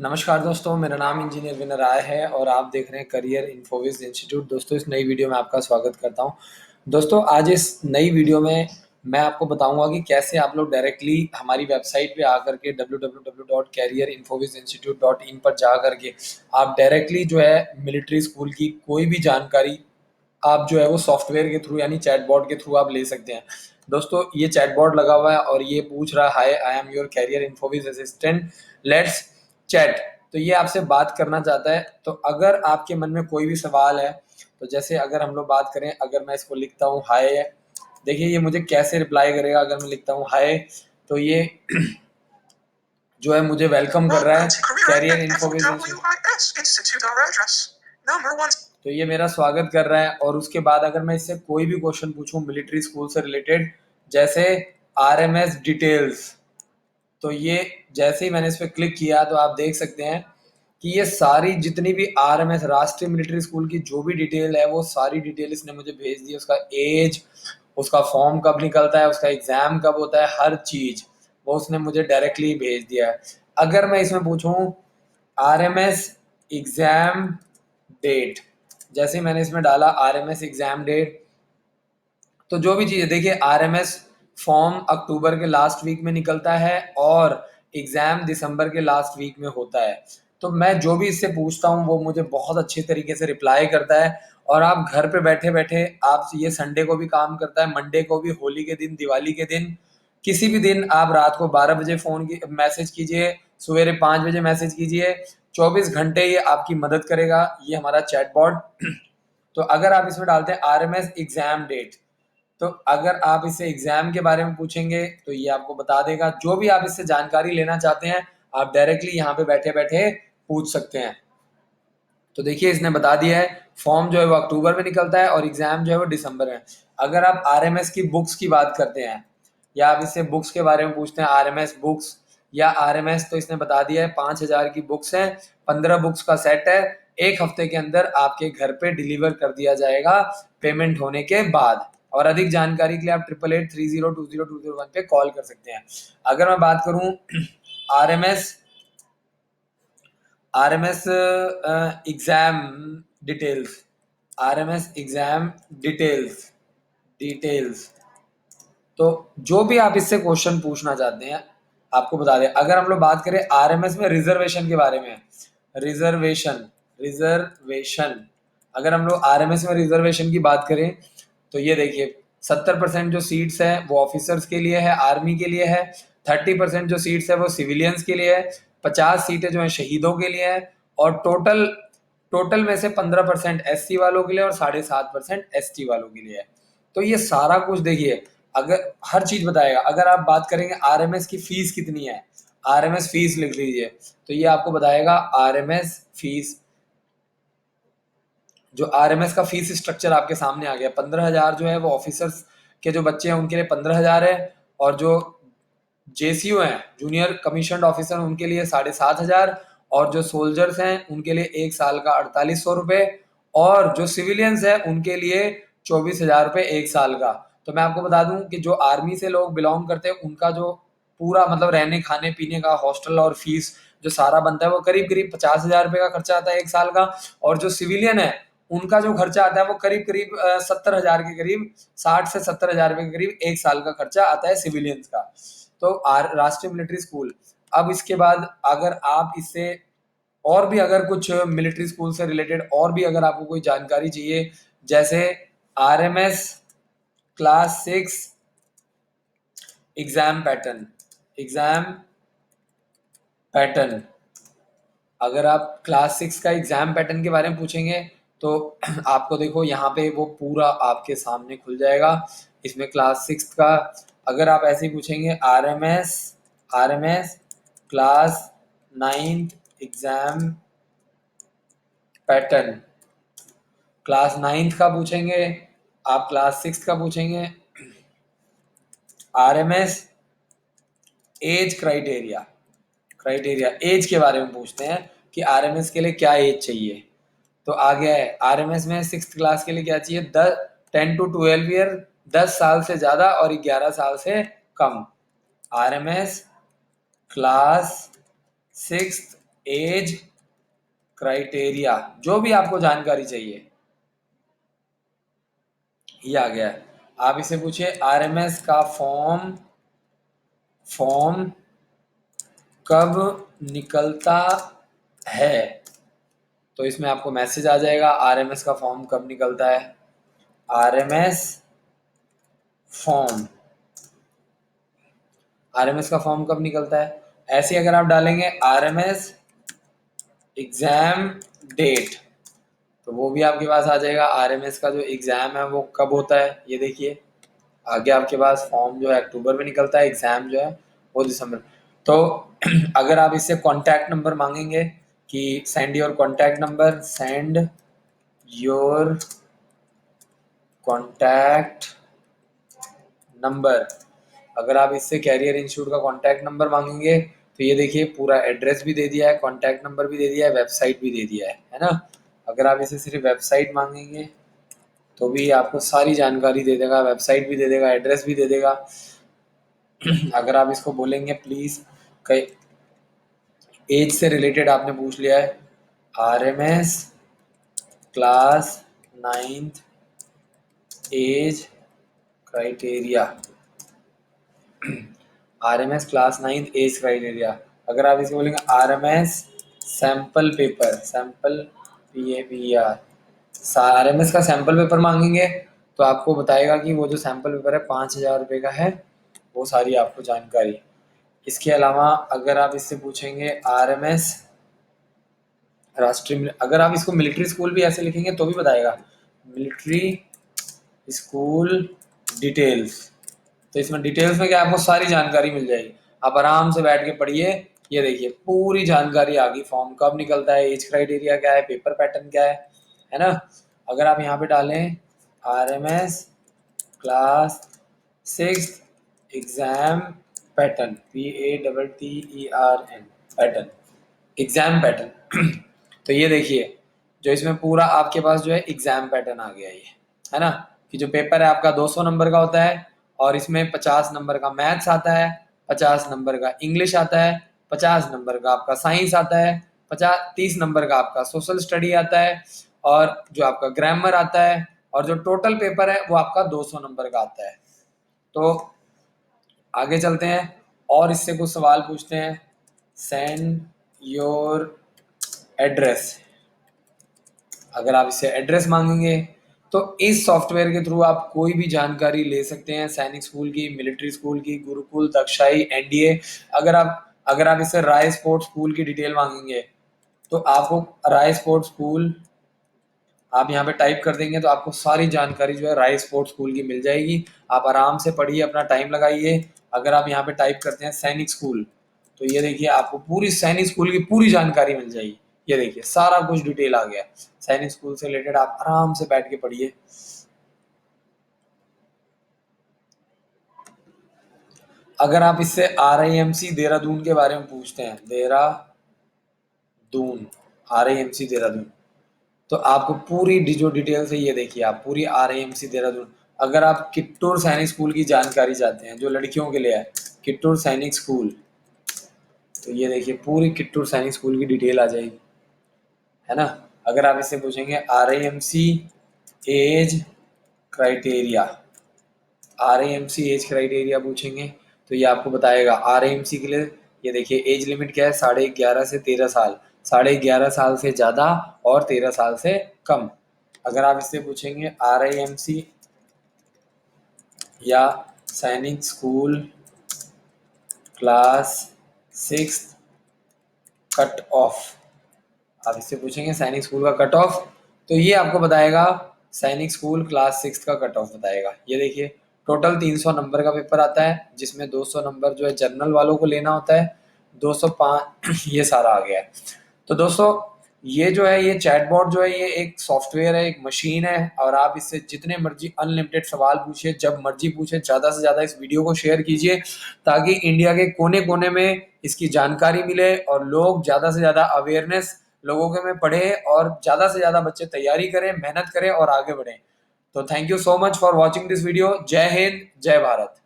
नमस्कार दोस्तों, मेरा नाम इंजीनियर विनय राय है और आप देख रहे हैं करियर इन्फोसिस इंस्टीट्यूट। दोस्तों, इस नई वीडियो में आपका स्वागत करता हूं। दोस्तों, आज इस नई वीडियो में मैं आपको बताऊंगा कि कैसे आप लोग डायरेक्टली हमारी वेबसाइट पे आकर के www.careerinfosisinstitute.in पर जा करके आप डायरेक्टली जो है मिलिट्री स्कूल की कोई भी जानकारी आप जो है वो सॉफ्टवेयर के थ्रू यानी चैटबॉट के थ्रू आप ले सकते हैं। दोस्तों, ये चैटबॉट लगा हुआ है और ये पूछ रहा है, hi I am your career Infosys assistant, let's chat. तो ये आपसे बात करना चाहता है। तो अगर आपके मन में कोई भी सवाल है, तो जैसे अगर हम लोग बात करें, अगर मैं इसको लिखता हूँ हाय, देखिए ये मुझे कैसे रिप्लाई करेगा। अगर मैं लिखता हूँ हाय, तो ये जो है मुझे वेलकम कर रहा है कैरियर इन्फोसिस इंस्टीट्यूट। तो ये मेरा स्वागत कर रहा है। और उसके बाद अगर मैं इससे कोई भी क्वेश्चन पूछूं मिलिट्री स्कूल से रिलेटेड, जैसे आरएमएस डिटेल्स, तो ये जैसे ही मैंने इस पर क्लिक किया तो आप देख सकते हैं कि ये सारी जितनी भी आरएमएस राष्ट्रीय मिलिट्री स्कूल की जो भी डिटेल है वो सारी डिटेल इसने मुझे भेज दी। उसका एज, उसका फॉर्म कब निकलता है, उसका एग्जाम कब होता है, हर चीज वो उसने मुझे डायरेक्टली भेज दिया है। अगर मैं इसमें पूछूं आरएमएस एग्जाम डेट, जैसे ही मैंने इसमें डाला आरएमएस एग्जाम डेट, तो जो भी चीज़ है, देखिए आरएमएस फॉर्म अक्टूबर के लास्ट वीक में निकलता है और एग्जाम दिसंबर के लास्ट वीक में होता है। तो मैं जो भी इससे पूछता हूँ वो मुझे बहुत अच्छे तरीके से रिप्लाई करता है। और आप घर पे बैठे बैठे, आप ये संडे को भी काम करता है, मंडे को भी, होली के दिन, दिवाली के दिन, किसी भी दिन आप रात को 12 बजे फोन की मैसेज कीजिए, सवेरे 5 बजे मैसेज कीजिए, 24 घंटे ये आपकी मदद करेगा। ये हमारा चैटबॉट। तो अगर आप इसमें डालते हैं आरएमएस एग्जाम डेट, तो अगर आप इससे एग्जाम के बारे में पूछेंगे तो ये आपको बता देगा। जो भी आप इससे जानकारी लेना चाहते हैं आप डायरेक्टली यहाँ पे बैठे बैठे पूछ सकते हैं। तो देखिए इसने बता दिया है, फॉर्म जो है वो अक्टूबर में निकलता है और एग्जाम जो है वो दिसंबर में। अगर आप आरएमएस की बुक्स की बात करते हैं या आप इससे बुक्स के बारे में पूछते हैं, आरएमएस बुक्स या आरएमएस, तो इसने बता दिया है 5,000 की बुक्स हैं, 15 बुक्स का सेट है, 1 हफ्ते के अंदर आपके घर पे डिलीवर कर दिया जाएगा पेमेंट होने के बाद। और अधिक जानकारी के लिए आप 8883020201 पे कॉल कर सकते हैं। अगर मैं बात करूं RMS RMS exam details, RMS exam details details, तो जो भी आप इससे क्वेश्चन पूछना चाहते हैं आपको बता दें। अगर हम लोग बात करें आरएमएस में रिजर्वेशन के बारे में, रिजर्वेशन रिजर्वेशन अगर हम लोग आरएमएस में रिजर्वेशन की बात करें, तो ये देखिए 70% जो सीट्स है वो ऑफिसर्स के लिए है, आर्मी के लिए है, 30% जो सीट्स है वो सिविलियंस के लिए है, 50 सीटें जो है शहीदों के लिए है, और टोटल टोटल में से 15% एससी वालों के लिए और 7.5% एसटी वालों के लिए है। तो ये सारा कुछ देखिए, अगर हर चीज बताएगा। अगर आप बात करेंगे आरएमएस की फीस कितनी है, आरएमएस फीस लिख लीजिए, तो ये आपको बताएगा आरएमएस फीस। जो आरएमएस का फीस स्ट्रक्चर आपके सामने आ गया। 15,000 जो है वो ऑफिसर्स के जो बच्चे हैं उनके लिए 15,000 है, और जो जेसीयू हैं, जूनियर कमीशन ऑफिसर, उनके लिए 7,500, और जो सोल्जर्स हैं उनके लिए 1 साल का 4800 रुपये, और जो सिविलियंस है उनके लिए 24,000 रुपये 1 साल का। तो मैं आपको बता दूं कि जो आर्मी से लोग बिलोंग करते हैं उनका जो पूरा मतलब रहने खाने पीने का हॉस्टल और फीस जो सारा बनता है वो करीब करीब 50,000 रुपये का खर्चा आता है 1 साल का। और जो सिविलियन है उनका जो खर्चा आता है वो करीब करीब 70,000 के करीब, 60 से 70,000 रुपये के करीब 1 साल का खर्चा आता है सिविलियंस का। तो राष्ट्रीय मिलिट्री स्कूल। अब इसके बाद अगर आप इससे और भी अगर कुछ मिलिट्री स्कूल से रिलेटेड और भी अगर आपको कोई जानकारी चाहिए, जैसे आरएमएस क्लास 6 एग्जाम पैटर्न, अगर आप क्लास 6 का एग्जाम पैटर्न के बारे में पूछेंगे तो आपको देखो यहाँ पे वो पूरा आपके सामने खुल जाएगा। इसमें क्लास 6 का अगर आप ऐसे ही पूछेंगे RMS class 9 exam pattern, class 9 का पूछेंगे, आप क्लास 6 का पूछेंगे, आरएमएस एज क्राइटेरिया एज के बारे में पूछते हैं कि आरएमएस के लिए क्या एज चाहिए। तो आ गया है आरएमएस में 6th क्लास के लिए क्या चाहिए, 10 to 12 ईयर, 10 साल से ज्यादा और 11 साल से कम। आरएमएस क्लास 6 एज क्राइटेरिया, जो भी आपको जानकारी चाहिए, ये आ गया है। आप इसे पूछिए आरएमएस का फॉर्म कब निकलता है, तो इसमें आपको मैसेज आ जाएगा आरएमएस का फॉर्म कब निकलता है। आरएमएस फॉर्म, आरएमएस का फॉर्म कब निकलता है, ऐसे अगर आप डालेंगे आरएमएस एग्जाम डेट, तो वो भी आपके पास आ जाएगा। आरएमएस का जो एग्जाम है वो कब होता है, ये देखिए आगे आपके पास फॉर्म जो है अक्टूबर में निकलता है, एग्जाम जो है वो दिसंबर। तो अगर आप इससे कॉन्टैक्ट नंबर मांगेंगे कि send your contact number, send your contact number, अगर आप इससे कैरियर इंस्टीट्यूट का कॉन्टैक्ट नंबर मांगेंगे तो ये देखिए पूरा एड्रेस भी दे दिया है, कॉन्टैक्ट नंबर भी दे दिया है, वेबसाइट भी दे दिया है ना। अगर आप इसे सिर्फ वेबसाइट मांगेंगे तो भी आपको सारी जानकारी दे देगा, वेबसाइट भी दे देगा, एड्रेस भी दे देगा। अगर आप इसको बोलेंगे प्लीज, कई एज से रिलेटेड आपने पूछ लिया है, RMS class 9th age criteria, RMS class 9th age criteria. अगर आप इसको बोलेंगे RMS sample paper, sample PAPER, RMS का सैंपल पेपर मांगेंगे तो आपको बताएगा कि वो जो सैंपल पेपर है 5,000 रुपये का है, वो सारी आपको जानकारी। इसके अलावा अगर आप इससे पूछेंगे आरएमएस राष्ट्रीय, अगर आप इसको मिलिट्री स्कूल भी ऐसे लिखेंगे तो भी बताएगा मिलिट्री स्कूल डिटेल्स, तो इसमें डिटेल्स में क्या आपको सारी जानकारी मिल जाएगी। आप आराम से बैठ के पढ़िए, ये देखिए पूरी जानकारी आ गई, फॉर्म कब निकलता है, एज क्राइटेरिया क्या है, पेपर पैटर्न क्या है ना। अगर आप यहाँ पे डालें RMS class 6 exam pattern, PATTERN pattern, exam pattern, तो ये देखिए जो इसमें पूरा आपके पास जो है एग्जाम पैटर्न आ गया ये, है ना, कि जो पेपर है आपका 200 नंबर का होता है और इसमें 50 नंबर का मैथ्स आता है, 50 नंबर का इंग्लिश आता है, 50 नंबर का आपका साइंस आता है, 30 नंबर का आपका सोशल स्टडी आता है, और जो आपका ग्रामर आता है, और जो टोटल पेपर है वो आपका 200 नंबर का आता है। तो आगे चलते हैं और इससे कुछ सवाल पूछते हैं। सेंड योर एड्रेस, अगर आप इससे एड्रेस मांगेंगे तो इस सॉफ्टवेयर के थ्रू आप कोई भी जानकारी ले सकते हैं, सैनिक स्कूल की, मिलिट्री स्कूल की, गुरुकुल, दक्षाई, एनडीए। अगर आप इससे राय स्पोर्ट्स स्कूल की डिटेल मांगेंगे तो आपको राय स्पोर्ट्स स्कूल आप यहाँ पे टाइप कर देंगे तो आपको सारी जानकारी जो है राय स्पोर्ट्स स्कूल की मिल जाएगी। आप आराम से पढ़िए, अपना टाइम लगाइए। अगर आप यहाँ पे टाइप करते हैं सैनिक स्कूल तो ये देखिए आपको पूरी सैनिक स्कूल की पूरी जानकारी मिल जाएगी। ये देखिए सारा कुछ डिटेल आ गया सैनिक स्कूल से रिलेटेड, आप आराम से बैठ के पढ़िए। अगर आप इससे RIMC देहरादून के बारे में पूछते हैं, देहरादून, RIMC देहरादून, तो आपको पूरी जो डिटेल्स है ये देखिए आप पूरी RIMC देहरादून। अगर आप किट्टूर सैनिक स्कूल की जानकारी चाहते हैं जो लड़कियों के लिए है, किट्टूर सैनिक स्कूल, तो ये देखिए पूरी किट्टूर सैनिक स्कूल की डिटेल आ जाएगी, है ना। अगर आप इससे पूछेंगे RIMC age criteria, RIMC age criteria पूछेंगे तो ये आपको बताएगा RIMC के लिए। ये देखिए एज लिमिट क्या है, 11.5 से 13 साल, 11.5 साल से ज़्यादा और 13 साल से कम। अगर आप इससे पूछेंगे RIMC या सैनिक स्कूल क्लास 6 कट ऑफ, आप इससे पूछेंगे सैनिक स्कूल का कट ऑफ, तो ये आपको बताएगा सैनिक स्कूल क्लास 6 का कट ऑफ बताएगा। ये देखिए टोटल 300 नंबर का पेपर आता है जिसमें 200 नंबर जो है जनरल वालों को लेना होता है, 205 ये सारा आ गया है। तो दोस्तों ये जो है ये चैटबॉट जो है ये एक सॉफ्टवेयर है, एक मशीन है, और आप इससे जितने मर्जी अनलिमिटेड सवाल पूछिए, जब मर्जी पूछे। ज़्यादा से ज़्यादा इस वीडियो को शेयर कीजिए ताकि इंडिया के कोने कोने में इसकी जानकारी मिले और लोग ज़्यादा से ज़्यादा अवेयरनेस लोगों के में पढ़े और ज़्यादा से ज़्यादा बच्चे तैयारी करें, मेहनत करें और आगे बढ़ें। तो thank you so much for watching this video. जय हिंद, जय भारत।